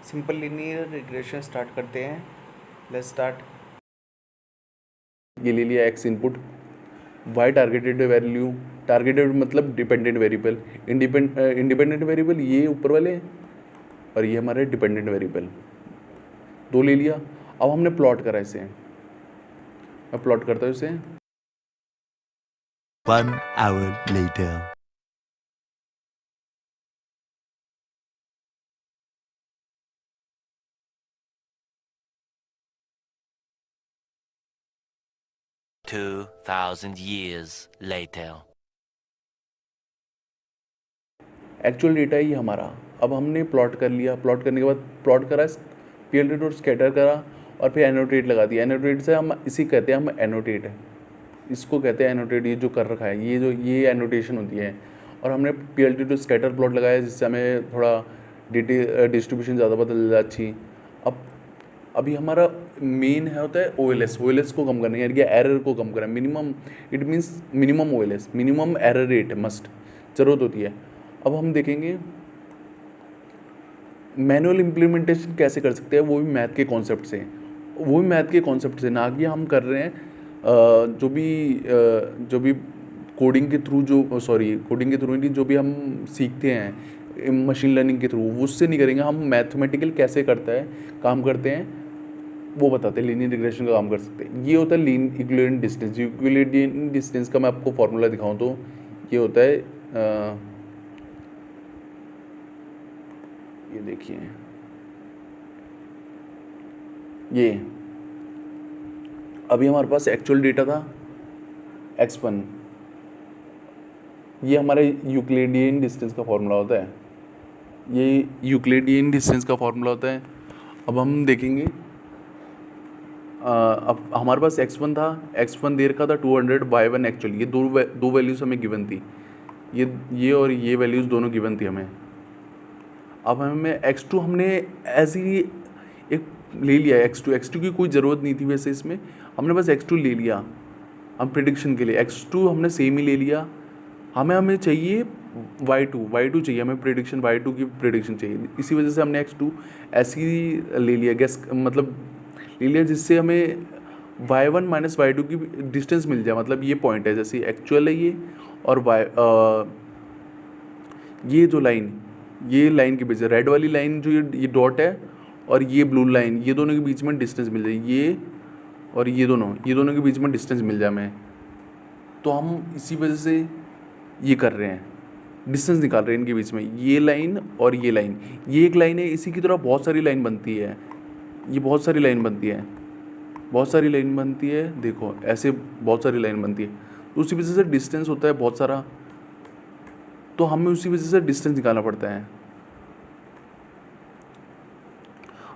Simple linear regression start करते हैं। Let's start. ये ले लिया X input, Y targeted value, targeted मतलब डिपेंडेंट वेरिएबल, इंडिपेंडेंट वेरिएबल ये ऊपर वाले हैं और ये हमारे डिपेंडेंट वेरिएबल, दो ले लिया। अब हमने प्लॉट करा इसे, मैं प्लॉट करता हूँ इसे। 1 hour later. Two 2,000 years later. Actual data ही हमारा। अब हमने प्लॉट कर लिया, प्लॉट करने के बाद प्लॉट करा, पीएलडी डॉट स्कैटर करा और फिर एनोटेट लगा दिया। एनोटेट से हम इसी कहते हैं, हम एनोटेट है, इसको कहते हैं एनोटेट। ये जो कर रखा है ये एनोटेशन होती है। और हमने पीएलडी डॉट स्कैटर प्लॉट लगाया जिससे हमें थोड़ा डिस्ट्रीब्यूशन ज़्यादा बदल अच्छी। अब अभी हमारा मेन है होता है ओएलएस को कम करना है, यानी एरर को कम करना है। Minimum, it means minimum OLS, minimum error rate must ज़रूरत होती है। अब हम देखेंगे मैनुअल इम्प्लीमेंटेशन कैसे कर सकते हैं, वो भी मैथ के कॉन्सेप्ट से, ना कि हम कर रहे हैं जो भी कोडिंग के थ्रू, कोडिंग के थ्रू नहीं, जो भी हम सीखते हैं मशीन लर्निंग के थ्रू, उससे नहीं करेंगे। हम मैथमेटिकल कैसे काम करते हैं वो बताते हैं। लीनियर रिग्रेशन का काम कर सकते हैं। ये होता है इक्विवेलेंट डिस्टेंस। इक्विवेलेंट डिस्टेंस का मैं आपको फॉर्मूला दिखाऊं तो ये होता है, ये देखिए, ये अभी हमारे पास एक्चुअल डेटा था x1, ये हमारे यूक्लिडियन डिस्टेंस का फॉर्मूला होता है। ये यूक्लिडियन डिस्टेंस का फॉर्मूला होता है। अब हम देखेंगे, अब हमारे पास x1 था, x1 दे रखा था 200, y1 एक्चुअली, ये दो वैल्यूज़ हमें गिवन थी, ये और ये वैल्यूज़ दोनों गिवन थी हमें। अब हमें x2 हमने ऐसे ही एक ले लिया, x2 की कोई ज़रूरत नहीं थी वैसे इसमें, हमने बस x2 ले लिया। हम प्रिडिक्शन के लिए x2 हमने सेम ही ले लिया। हमें चाहिए y2 चाहिए, हमें प्रिडिक्शन y2 की प्रिडिक्शन चाहिए। इसी वजह से हमने x2 ऐसे ही ले लिया, गैस मतलब ले लिया, जिससे हमें y1 माइनस y2 की डिस्टेंस मिल जाए। मतलब ये पॉइंट है, जैसे एक्चुअल है ये, और ये जो लाइन, ये लाइन के बीच, रेड वाली लाइन जो ये डॉट है और ये ब्लू लाइन, ये दोनों के बीच में डिस्टेंस मिल जाए, ये और ये दोनों के बीच में डिस्टेंस मिल जाए हमें। तो हम इसी वजह से ये कर रहे हैं, डिस्टेंस निकाल रहे हैं इनके बीच में, ये लाइन और ये लाइन। ये एक लाइन है, इसी की तरह बहुत सारी लाइन बनती है, ये बहुत सारी लाइन बनती है, देखो ऐसे बहुत सारी लाइन बनती है। तो उसी वजह से डिस्टेंस होता है बहुत सारा, तो हमें उसी वजह से डिस्टेंस निकालना पड़ता है।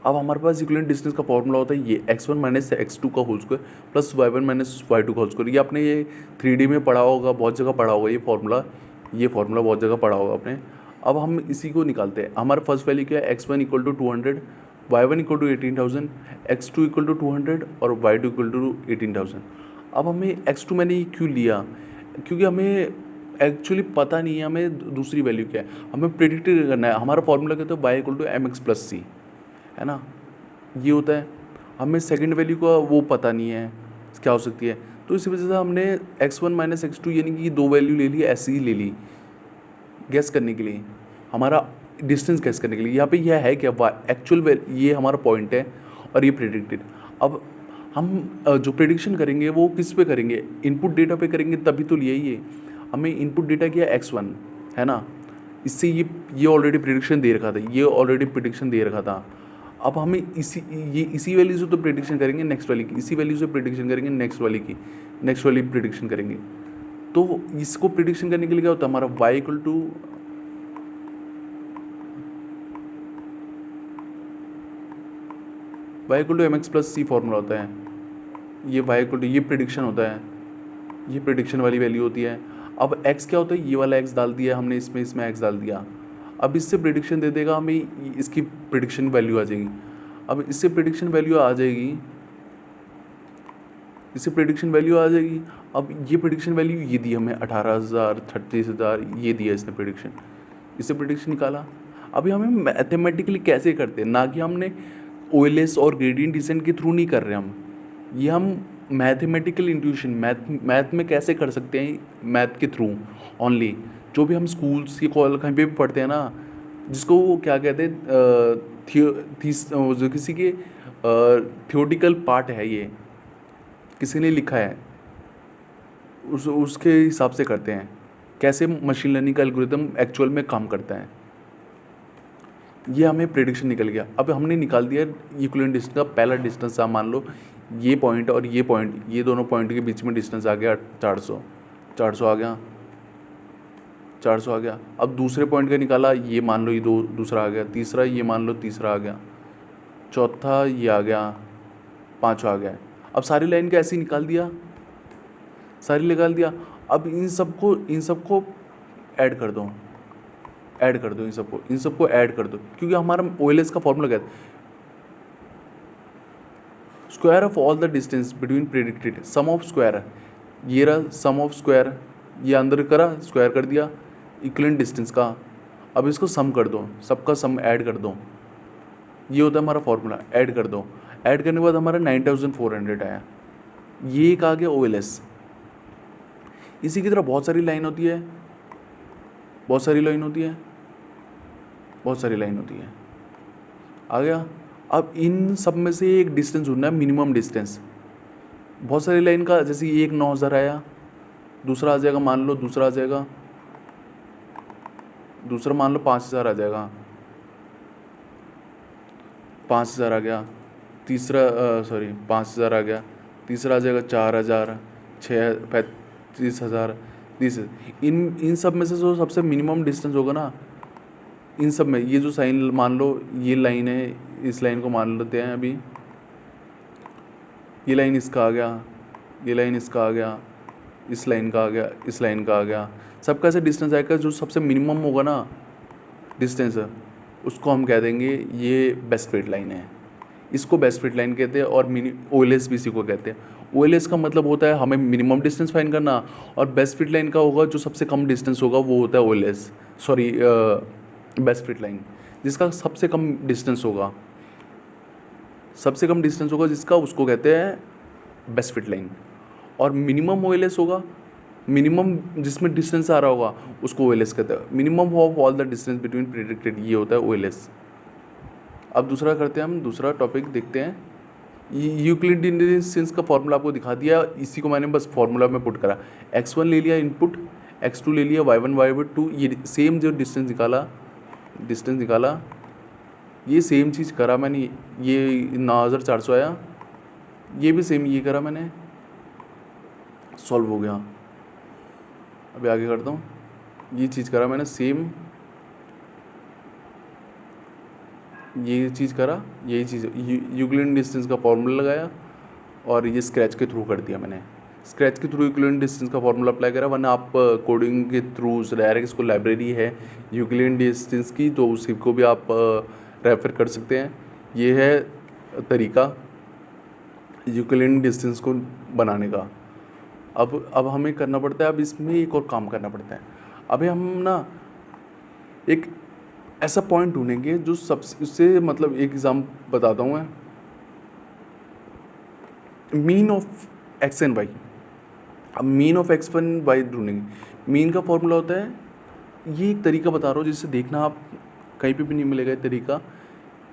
अब हमारे पास इक्विवेलेंट डिस्टेंस का फॉर्मूला होता है ये x1 माइनस x2 का whole square plus y1 minus y2 का होल स्क्वायर। ये आपने ये 3D में पढ़ा होगा, बहुत जगह पढ़ा होगा ये फॉर्मूला बहुत जगह पढ़ा होगा आपने। अब हम इसी को निकालते हैं। हमारा फर्स्ट वैल्यू क्या है, x1 equal to 200, y1 equal to 18,000, x2 equal to 200 और y2 इक्वल टू 18,000। अब हमें x2 मैंने ये क्यों लिया, क्योंकि हमें एक्चुअली पता नहीं है हमें दूसरी वैल्यू क्या है, हमें प्रेडिक्ट करना है। हमारा फॉर्मूला क्या होता है, y equal to mx plus c, है ना, ये होता है। हमें सेकंड वैल्यू का वो पता नहीं है क्या हो सकती है, तो इसी वजह से हमने x1 माइनस x2 यानी कि दो वैल्यू ले ली, ऐसी ही ले ली गैस करने के लिए, हमारा डिस्टेंस गैस करने के लिए। यहाँ पे यह है क्या, एक्चुअल ये हमारा पॉइंट है और ये प्रेडिक्टेड। अब हम जो प्रेडिक्शन करेंगे वो किस पे करेंगे, इनपुट डेटा पे करेंगे, तभी तो लिया ये हमें इनपुट डेटा किया x1, है ना, इससे ये ऑलरेडी प्रेडिक्शन दे रखा था। अब हमें इसी वैल्यू से तो प्रेडिक्शन करेंगे नेक्स्ट वाली की, इसी वैल्यू से प्रेडिक्शन करेंगे नेक्स्ट वाली प्रेडिक्शन करेंगे। तो इसको प्रेडिक्शन करने के लिए क्या होता है, हमारा y equal to mx plus c formula होता है। ये y इक्वल टू, ये प्रेडिक्शन होता है, ये प्रेडिक्शन वाली वैल्यू होती है। अब x क्या होता है, ये वाला x डाल दिया हमने, इसमें x डाल दिया। अब इससे प्रेडिक्शन दे देगा हमें, इसकी प्रेडिक्शन वैल्यू आ जाएगी। अब इससे प्रेडिक्शन वैल्यू आ जाएगी, अब ये प्रेडिक्शन वैल्यू ये दी हमें 18,000, 36,000, ये दिया इसने प्रेडिक्शन, इससे प्रेडिक्शन निकाला। अभी हमें मैथमेटिकली कैसे करते हैं, ना कि हमने OLS और ग्रेडियंट डिसेंट के थ्रू नहीं कर रहे हम, ये हम मैथमेटिकल इंट्यूशन मैथ में कैसे कर सकते हैं, मैथ के थ्रू ओनली। जो भी हम स्कूल्स की कॉलेज कहीं पे भी पढ़ते हैं ना, जिसको वो क्या कहते हैं, जो किसी के थियोटिकल पार्ट है, ये किसी ने लिखा है, उसके हिसाब से करते हैं कैसे मशीन लर्निंग का एल्गोरिथम एक्चुअल में काम करता है। ये हमें प्रेडिक्शन निकल गया। अब हमने निकाल दिया इक्विवेलेंट डिस्टेंस का पहला डिस्टेंस। आप मान लो ये पॉइंट और ये पॉइंट, ये दोनों पॉइंट के बीच में डिस्टेंस आ गया 400 आ गया, 400 आ गया। अब दूसरे पॉइंट का निकाला, ये मान लो ये दूसरा आ गया, तीसरा ये मान लो तीसरा आ गया, चौथा ये आ गया, पाँचवा आ गया। अब सारी लाइन का ऐसे ही निकाल दिया, सारी निकाल दिया। अब इन सबको ऐड कर दो, इन सबको ऐड कर दो, क्योंकि हमारा OLS का फॉर्मूला क्या है, square of all the distance between predicted, sum of square, ये रहा सम ऑफ स्क्वायर, ये अंदर करा स्क्वायर कर दिया इक्विवेलेंट डिस्टेंस का। अब इसको सम कर दो, सबका सम ऐड कर दो, ये होता है हमारा फॉर्मूला। ऐड कर दो, ऐड करने के बाद हमारा 9400 आया, ये एक आ गया OLS। इसी की तरह बहुत सारी लाइन होती है, बहुत सारी लाइन होती है, आ गया। अब इन सब में से एक डिस्टेंस ढूंढना है, मिनिमम डिस्टेंस। बहुत सारी लाइन का, जैसे एक 9000 आया, दूसरा आ जाएगा मान लो, दूसरा आ जाएगा, दूसरा मान लो 5000 आ जाएगा, 5000 आ गया, तीसरा 5000 आ गया, तीसरा आ जाएगा 4000, 35,000, 30। इन सब में से जो सबसे मिनिमम डिस्टेंस होगा ना, इन सब में ये जो साइन मान लो, ये लाइन है, इस लाइन को मान लेते हैं अभी, ये लाइन इसका आ गया, ये लाइन इसका आ गया, इस लाइन का आ गया, इस लाइन का आ गया। सबका ऐसे डिस्टेंस आएगा, जो सबसे मिनिमम होगा ना डिस्टेंस, उसको हम कह देंगे ये बेस्ट फिट लाइन है। इसको बेस्ट फिट लाइन कहते हैं, और OLS भी इसी को कहते हैं। OLS का मतलब होता है हमें मिनिमम डिस्टेंस फाइंड करना, और बेस्ट फिट लाइन का होगा जो सबसे कम डिस्टेंस होगा, वो होता है OLS, बेस्ट फिट लाइन, जिसका सबसे कम डिस्टेंस होगा, जिसका, उसको कहते हैं बेस्ट फिट लाइन। और मिनिमम OLS होगा, मिनिमम जिसमें डिस्टेंस आ रहा होगा, उसको OLS कहते हैं, minimum of all the distance between predicted, ये होता है OLS। अब दूसरा करते हैं हम, दूसरा टॉपिक देखते हैं। यूक्लिडियन डिस्टेंस का फॉर्मूला आपको दिखा दिया, इसी को मैंने बस फॉर्मूला में पुट करा। x1 ले लिया इनपुट, x2 ले लिया, y1 y2, ये सेम जो डिस्टेंस निकाला, ये सेम चीज़ करा मैंने। ये 9400 आया, ये भी सेम ये करा मैंने, सॉल्व हो गया। अभी आगे करता हूँ, ये चीज़ करा मैंने सेम, ये चीज़ करा, यही चीज़ यूक्लिडियन डिस्टेंस का फॉर्मूला लगाया, और ये स्क्रैच के थ्रू कर दिया मैंने। स्क्रैच के थ्रू यूक्लिडियन डिस्टेंस का फॉर्मूला अप्लाई करा, वरना आप कोडिंग के थ्रू डायरेक्ट इसको लाइब्रेरी है यूक्लिडियन डिस्टेंस की, तो उसी को भी आप रेफर कर सकते हैं। ये है तरीका यूक्लिडियन डिस्टेंस को बनाने का। अब हमें करना पड़ता है, अब इसमें एक और काम करना पड़ता है। अभी हम ना एक ऐसा पॉइंट ढूंढेंगे जो सबसे, उससे मतलब एक एग्जाम बताता हूँ मैं, mean of x and y। अब मीन ऑफ x1 y ढूंढेंगे। मीन का फॉर्मूला होता है, ये एक तरीका बता रहा हूँ जिससे देखना, आप कहीं पे भी नहीं मिलेगा ये तरीका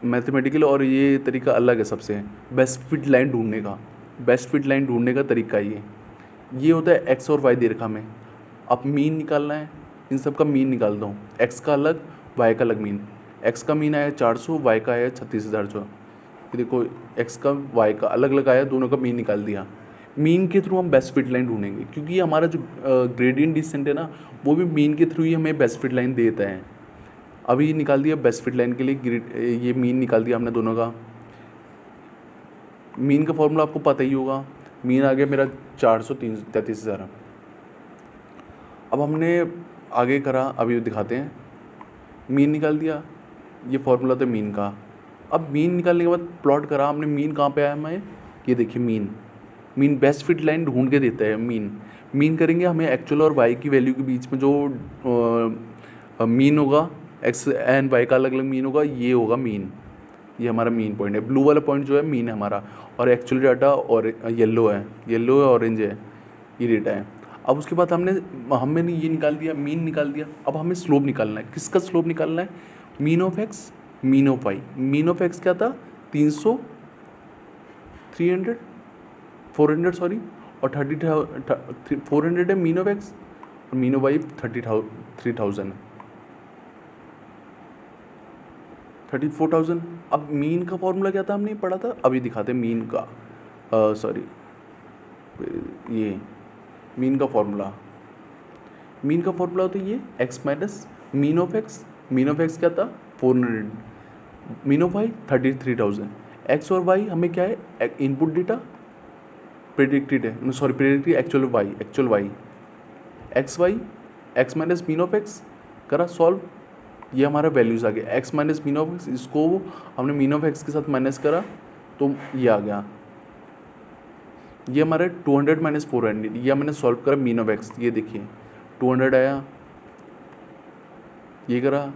मैथमेटिकल, और ये तरीका अलग है सबसे, बेस्ट फिट लाइन ढूंढने का। बेस्ट फिट लाइन ढूंढने का तरीका ये होता है x और y दे रखा में, अब मीन निकालना है, इन सब का मीन निकाल दो, x का अलग y का अलग मीन। x का मीन आया 400, y का आया 36,000। देखो x का y का अलग अलग आया, दोनों का मीन निकाल दिया। मीन के थ्रू हम बेस्ट फिट लाइन ढूंढेंगे, क्योंकि हमारा जो ग्रेडियंट डिसेंट है ना, वो भी मीन के थ्रू ही हमें बेस्ट फिट लाइन देता है। अभी निकाल दिया बेस्ट फिट लाइन के लिए, ये मीन निकाल दिया हमने दोनों का। मीन का फॉर्मूला आपको पता ही होगा, मीन आ गया मेरा 433,000। अब हमने आगे करा, अभी दिखाते हैं। मीन निकाल दिया, ये फॉर्मूला था मीन का। अब मीन निकालने के बाद प्लॉट करा हमने, मीन कहाँ पे आया हमें, ये देखिए मीन बेस्ट फिट लाइन ढूंढ के देता है। मीन करेंगे, हमें एक्चुअल और वाई की वैल्यू के बीच में जो मीन होगा, एक्स एंड वाई का अलग अलग मीन होगा, ये होगा मीन, ये हमारा मीन पॉइंट है। ब्लू वाला पॉइंट जो है मीन है हमारा, और एक्चुअल डाटा और येलो है ऑरेंज है, ये डेटा है। अब उसके बाद हमने ये निकाल दिया, मीन निकाल दिया। अब हमें स्लोप निकालना है। किसका स्लोप निकालना है? Mean of X, mean of Y. Mean of X क्या था? 300 300 400 सॉरी, और 400 है मीन ऑफ एक्स, और मीन ऑफ वाई 3000 34,000। अब मीन का फॉर्मूला क्या था, हमने पढ़ा था, अभी दिखाते हैं मीन का, सॉरी ये मीन का फॉर्मूला। मीन का फॉर्मूला होता है ये X minus mean of X. Mean of X क्या था? 400, मीन ऑफ वाई 33,000। एक्स और वाई हमें क्या है? इनपुट डेटा प्रेडिक्टेड है, sorry predicted actual Y X Y, X minus mean of X करा सॉल्व, ये हमारा वैल्यूज़ आ गया। X minus mean of X, इसको हमने मीन ऑफ एक्स के साथ माइनस करा तो ये आ गया, ये हमारा 200 माइनस 400, ये मैंने सॉल्व करा मीन ऑफ एक्स। ये देखिए 200 आया, ये करा,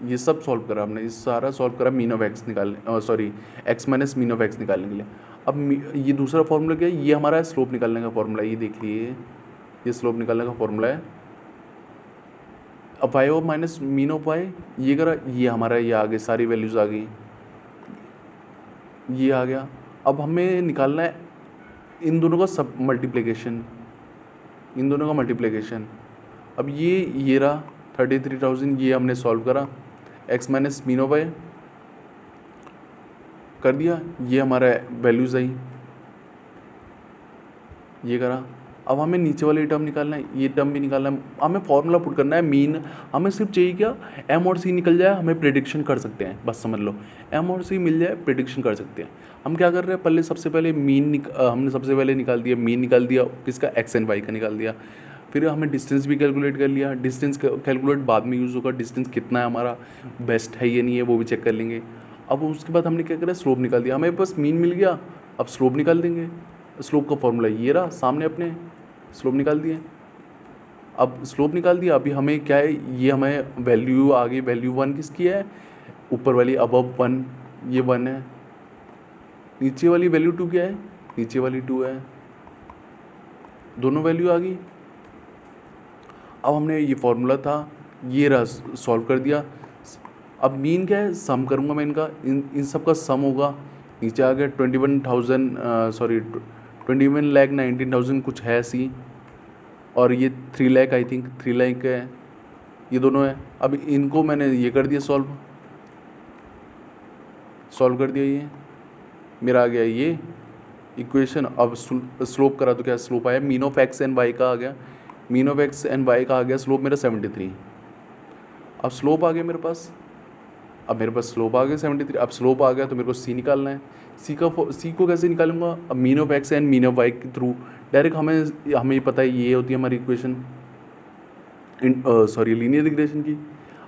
ये सब सॉल्व करा हमने, ये सारा सॉल्व करा मीन ऑफ एक्स निकालने, sorry x minus mean of x निकालने के लिए। अब ये दूसरा फॉर्मूला क्या है? ये हमारा स्लोप निकालने का फॉर्मूला है, ये देखिए ये स्लोप निकालने का फॉर्मूला है। अब Y of minus mean of Y, ये करा, ये हमारा ये आ गए, सारी वैल्यूज़ आ गई, ये आ गया। अब हमें निकालना है इन दोनों का सब मल्टीप्लिकेशन, इन दोनों का मल्टीप्लिकेशन। अब ये रहा 33,000, ये हमने सॉल्व करा, X minus mean of Y कर दिया, ये हमारा वैल्यूज़ आई, ये करा। अब हमें नीचे वाले टर्म निकालना है, ये टर्म भी निकालना है, हमें फॉर्मूला पुट करना है मीन। हमें सिर्फ चाहिए क्या? एम और सी निकल जाए, हमें प्रेडिक्शन कर सकते हैं, बस समझ लो, एम और सी मिल जाए प्रेडिक्शन कर सकते हैं। हम क्या कर रहे हैं? पहले सबसे पहले हमने सबसे पहले निकाल दिया, मीन निकाल दिया, किसका? एक्स एंड वाई का निकाल दिया। फिर हमने डिस्टेंस भी कैलकुलेट कर लिया, डिस्टेंस कैलकुलेट बाद में यूज़ होगा, डिस्टेंस कितना है हमारा, बेस्ट है ये नहीं है वो भी चेक कर लेंगे। अब उसके बाद हमने क्या करा? स्लोप निकाल दिया, हमें बस मीन मिल गया, अब स्लोप निकाल देंगे। स्लोप का फॉर्मूला ये रहा सामने, अपने स्लोप निकाल दिए। अब स्लोप निकाल दिया, अभी हमें क्या है? ये हमें वैल्यू आ गई, वैल्यू 1 किसकी है? ऊपर वाली अबव 1, ये 1 है। नीचे वाली वैल्यू 2 क्या है? नीचे वाली 2 है, दोनों वैल्यू आ गई। अब हमने ये फॉर्मूला था, ये रहा, सॉल्व कर दिया। अब मीन क्या है? सम करूँगा मैं इनका, इन सब का सम होगा। नीचे आ गया 21,19,000 कुछ है सी, और ये 3 लाख, आई थिंक 3 लाख है, ये दोनों है। अब इनको मैंने ये कर दिया, सॉल्व कर दिया, ये मेरा आ गया ये इक्वेशन। अब स्लोप करा तो क्या स्लोप आया? Mean of X and Y का आ गया, mean of X and Y का आ गया स्लोप मेरा 73। अब स्लोप आ गया मेरे पास, स्लोप आ गया 73। अब स्लोप आ गया तो मेरे को सी निकालना है। सी को कैसे निकालूंगा? अब mean of X and mean of Y के थ्रू डायरेक्ट हमें पता है ये होती है हमारी इक्वेशन, सॉरी लीनियर रिग्रेशन की।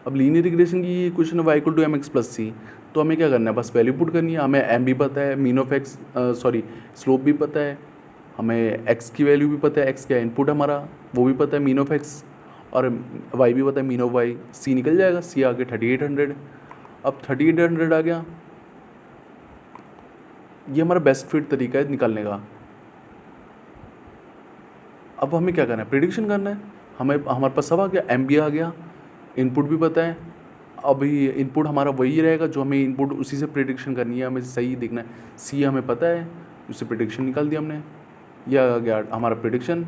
अब लीनियर रिग्रेशन की ये इक्वेशन है y = mx + c, तो हमें क्या करना है? बस वैल्यू पुट करनी है। हमें m भी पता है, मीन ऑफ एक्स स्लोप भी पता है, हमें x की वैल्यू भी पता है, x क्या इनपुट हमारा वो भी पता है, मीन ऑफ एक्स, और y भी पता है, मीन ऑफ y। c निकल जाएगा, c आ गया 3800। अब 3800 आ गया, ये हमारा बेस्ट फिट तरीका है निकालने का। अब हमें क्या करना है? प्रेडिक्शन करना है। हमारे पास सब आ गया, एम भी आ गया, इनपुट भी पता है। अभी इनपुट हमारा वही रहेगा जो हमें इनपुट उसी से प्रेडिक्शन करनी है, हमें सही देखना है। सी हमें पता है, उससे प्रेडिक्शन निकाल दिया हमने, यह आ गया हमारा प्रेडिक्शन,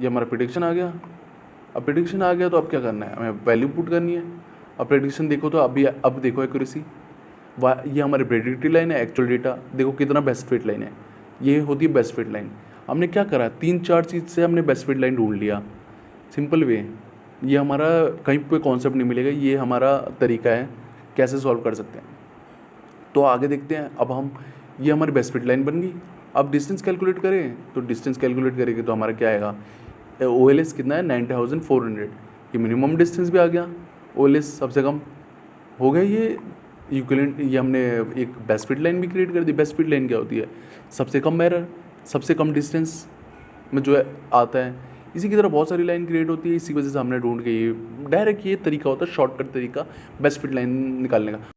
ये हमारा प्रेडिक्शन आ गया। अब प्रेडिक्शन आ गया तो अब क्या करना है? हमें वैल्यू पुट करनी है। अब प्रेडिक्शन देखो तो अब देखो एक्यूरेसी, ये हमारी प्रेडिक्टिव लाइन है, एक्चुअल डेटा देखो कितना बेस्ट फिट लाइन है, ये होती है बेस्ट फिट लाइन। हमने क्या करा? 3-4 चीज़ से हमने बेस्ट फिट लाइन ढूंढ लिया, सिंपल वे। ये हमारा कहीं पे कॉन्सेप्ट नहीं मिलेगा, ये हमारा तरीका है कैसे सॉल्व कर सकते हैं। तो आगे देखते हैं। अब ये हमारी बेस्ट फिट लाइन बन गई। अब डिस्टेंस कैलकुलेट करें तो डिस्टेंस कैलकुलेट करेंगे तो हमारा क्या आएगा? OLS कितना है? 9400। ये मिनिमम डिस्टेंस भी आ गया, OLS सबसे कम हो गया। ये इक्विवेलेंट, ये हमने एक बेस्ट फिट लाइन भी क्रिएट कर दी। बेस्ट फिट लाइन क्या होती है? सबसे कम एरर, सबसे कम डिस्टेंस में जो है आता है। इसी की तरह बहुत सारी लाइन क्रिएट होती है, इसी वजह से हमने ढूंढ के ये डायरेक्ट ये तरीका होता है शॉर्टकट तरीका बेस्ट फिट लाइन निकालने का।